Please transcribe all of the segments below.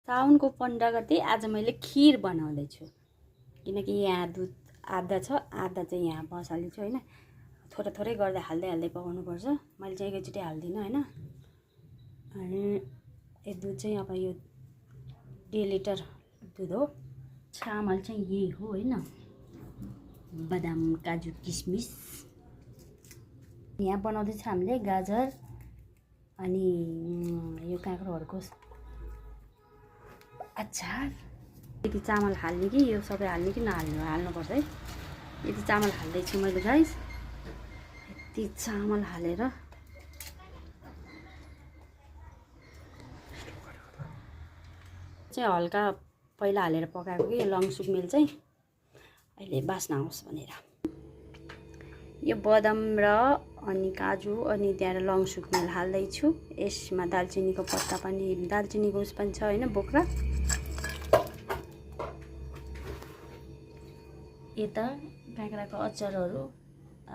साउनको 15 गते आज मैले खिर बनाउँदैछु किनकि यहाँ दुध आधा छ आधा चाहिँ यहाँ बसाल्छु हैन थोरै थोरै गर्दै हाल्दै पकाउनु पर्छ मैले चाहिँ एकैचोटी हाल्दिन हैन अनि यो दुध चाहिँ अब यो 1.5 लिटर दुध हो चामल चाहिँ यही हो हैन बदाम काजु किसमिस यहाँ बनाउँदै छ हामीले गाजर अनि यो काँक्रोहरुको अचार यति चामल हाल्ने कि यो सबै हाल्ने कि हाल्नु पर्छ है यति चामल हाल्दै छु मैले गाइस यति चामल हालेर चाहिँ हल्का पहिला हालेर पकाएको कि लङ सुकमेल चाहिँ अहिले बास्ना आओस् भनेर यो बदाम र अनि काजु अनि त्यहाँ लङ सुकमेल हाल्दै छु यसमा दालचिनीको पत्ता पनि दालचिनीको उस पनि छ हैन बोक्रा यता काँक्राको अचारहरू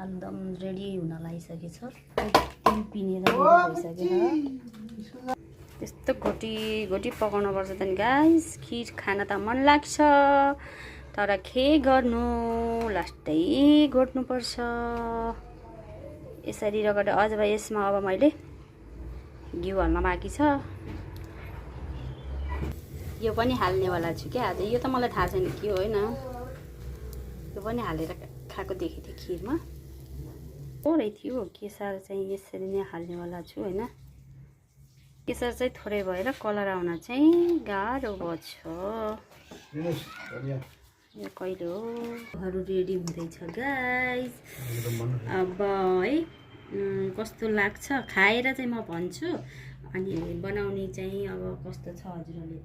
एकदम रेडी हुन लागिसकेछ तिल पिनेर भइसकेछ त्यस्तो घोटी पकाउनु पर्छ त नि गाइस खिर खान त मन लाग्छ तर के गर्नु लास्टै घोट्नु पर्छ यसरी रगडे अझ यसमा अब मैले घिउ हाल्न बाँकी छ यो पनि हाल्नेवाला छु क्या आज यो त मलाई थाहा छैन के हो हैन यो पनि हालेर खाएको देखेँ थिएँ खिरमा थोरै थियो केसर चाहिँ यसरी नै हाल्नेवाला छु हैन केसर चाहिँ थोरै भएर कलर आउन चाहिँ गाह्रो बन्छ यो कहिले हो हरू रेडी हुँदैछ गाइस अब है कस्तो लाग्छ खाएर चाहिँ म भन्छु अनि बनाउने चाहिँ अब कस्तो छ हजुरहरूले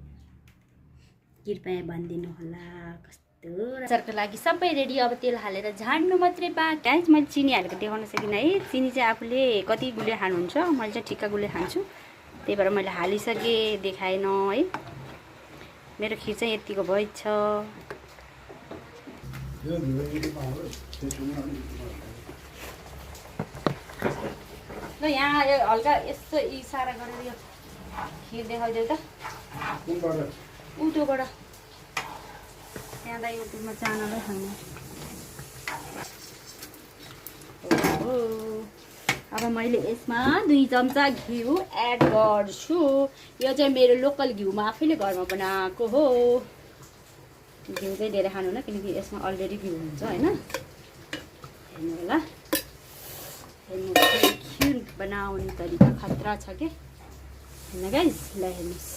कृपया भनिदिनु होला कस्तो अचारको लागि सबै रेडी अब तेल हालेर झाड्नु मात्रै बाँकी गाइस मैले चिनी हालेको देखाउन सकिनँ है चिनी चाहिँ आफूले कति गुलियो खानुहुन्छ मैले चाहिँ ठिक्का गुलियो खान्छु त्यही भएर मैले हालिसकेँ देखाएन है मेरो खिर चाहिँ यतिको भइछ ल यहाँ यो हल्का यसो इसारा गरेर यो खिर देखाइदेऊ त उटोबाट त्यहाँ त युट्युबमा च्यानलै छैन अब मैले यसमा 2 चम्चा घिउ एड गर्छु यो चाहिँ मेरो लोकल घिउ म आफैले घरमा बनाएको हो घिउ चाहिँ धेरै खानु न किनकि यसमा अलरेडी घिउ हुन्छ हैन हेर्नु होला हेर्नु खिर बनाउने तरिका खतरा छ के हैन गाइस ल हेर्नुस्